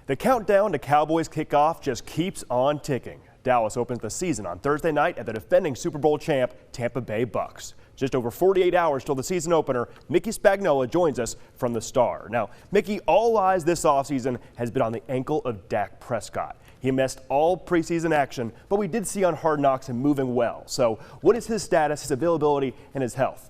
The countdown to Cowboys kickoff just keeps on ticking. Dallas opens the season on Thursday night at the defending Super Bowl champ Tampa Bay Bucks. Just over 48 hours till the season opener, Mickey Spagnola joins us from the Star. Now, Mickey, all eyes this offseason has been on the ankle of Dak Prescott. He missed all preseason action, but we did see on Hard Knocks him moving well. So what is his status, his availability, and his health?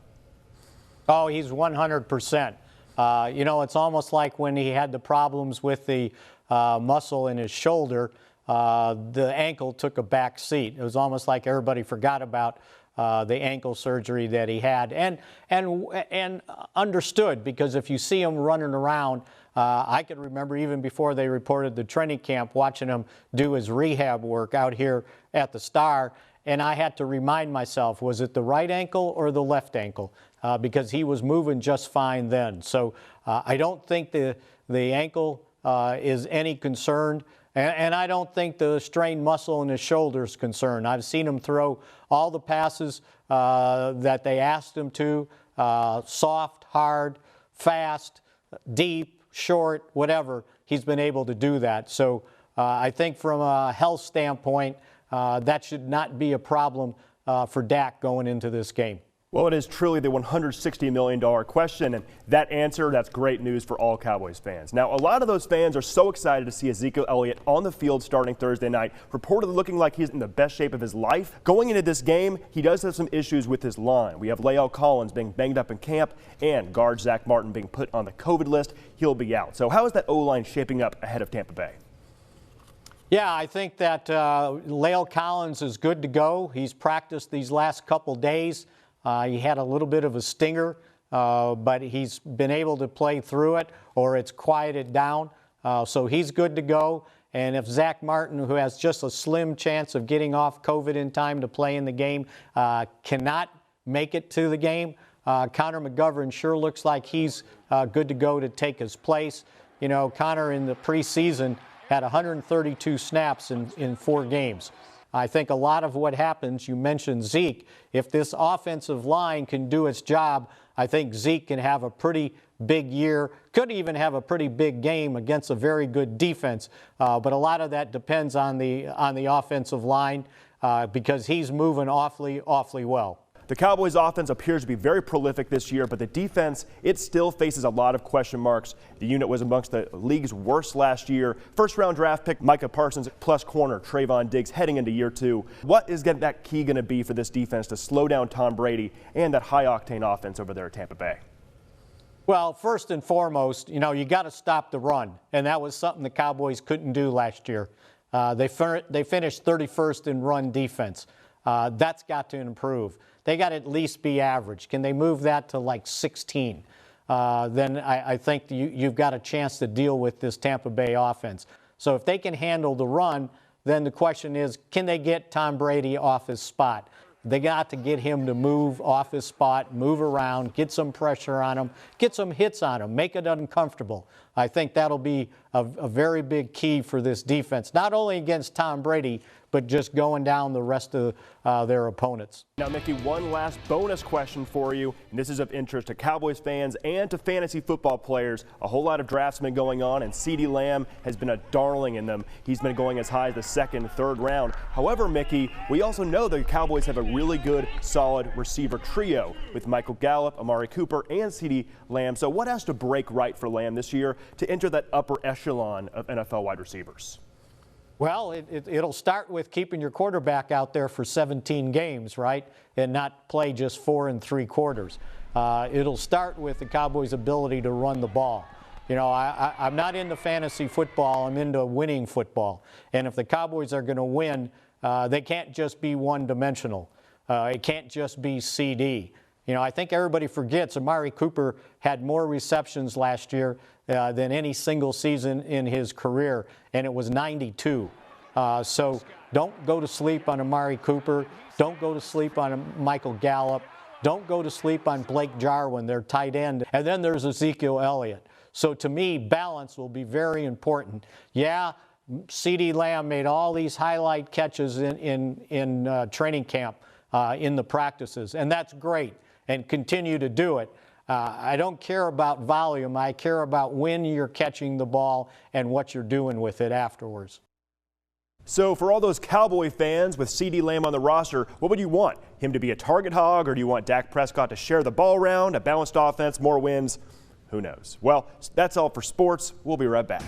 Oh, he's 100%. It's almost like when he had the problems with the muscle in his shoulder, the ankle took a back seat. It was almost like everybody forgot about the ankle surgery that he had, and understood, because if you see him running around, I could remember even before they reported the training camp, watching him do his rehab work out here at the Star, and I had to remind myself, was it the right ankle or the left ankle? Because he was moving just fine then. So I don't think the ankle is any concern. And I don't think the strained muscle in his shoulder is concerned. I've seen him throw all the passes that they asked him to, soft, hard, fast, deep, short, whatever. He's been able to do that. So I think from a health standpoint, that should not be a problem for Dak going into this game. Well, it is truly the $160 million question, and that answer, that's great news for all Cowboys fans. Now, a lot of those fans are so excited to see Ezekiel Elliott on the field starting Thursday night, reportedly looking like he's in the best shape of his life. Going into this game, he does have some issues with his line. We have La'el Collins being banged up in camp, and guard Zach Martin being put on the COVID list. He'll be out. So how is that O-line shaping up ahead of Tampa Bay? Yeah, I think that La'el Collins is good to go. He's practiced these last couple days. He had a little bit of a stinger, but he's been able to play through it, or it's quieted down. So he's good to go. And if Zach Martin, who has just a slim chance of getting off COVID in time to play in the game, cannot make it to the game, Connor McGovern sure looks like he's good to go to take his place. You know, Connor in the preseason had 132 snaps in 4 games. I think a lot of what happens, you mentioned Zeke, if this offensive line can do its job, I think Zeke can have a pretty big year, could even have a pretty big game against a very good defense. But a lot of that depends on the offensive line because he's moving awfully well. The Cowboys offense appears to be very prolific this year, but the defense, it still faces a lot of question marks. The unit was amongst the league's worst last year. First-round draft pick Micah Parsons plus corner Trayvon Diggs heading into year 2. What is that key going to be for this defense to slow down Tom Brady and that high-octane offense over there at Tampa Bay? Well, first and foremost, you got to stop the run, and that was something the Cowboys couldn't do last year. They finished 31st in run defense. That's got to improve. They got to at least be average. Can they move that to like 16? Then I think you've got a chance to deal with this Tampa Bay offense. So if they can handle the run, then the question is, can they get Tom Brady off his spot? They got to get him to move off his spot, move around, get some pressure on him, get some hits on him, make it uncomfortable. I think that'll be a very big key for this defense, not only against Tom Brady, but just going down the rest of their opponents. Now, Mickey, one last bonus question for you, and this is of interest to Cowboys fans and to fantasy football players. A whole lot of drafts have been going on, and CeeDee Lamb has been a darling in them. He's been going as high as the 2nd, 3rd round. However, Mickey, we also know the Cowboys have a really good, solid receiver trio with Michael Gallup, Amari Cooper, and CeeDee Lamb. So what has to break right for Lamb this year to enter that upper echelon of NFL wide receivers? Well, it'll start with keeping your quarterback out there for 17 games, right, and not play just 4 3/4. It'll start with the Cowboys' ability to run the ball. I'm not into fantasy football. I'm into winning football. And if the Cowboys are going to win, they can't just be one-dimensional. It can't just be CD. I think everybody forgets Amari Cooper had more receptions last year than any single season in his career, and it was 92. So don't go to sleep on Amari Cooper. Don't go to sleep on Michael Gallup. Don't go to sleep on Blake Jarwin, their tight end. And then there's Ezekiel Elliott. So to me, balance will be very important. Yeah, CeeDee Lamb made all these highlight catches in training camp, in the practices, and that's great, and continue to do it. I don't care about volume. I care about when you're catching the ball and what you're doing with it afterwards. So for all those Cowboy fans with CeeDee Lamb on the roster, what would you want? Him to be a target hog, or do you want Dak Prescott to share the ball around, a balanced offense, more wins? Who knows? Well, that's all for sports. We'll be right back.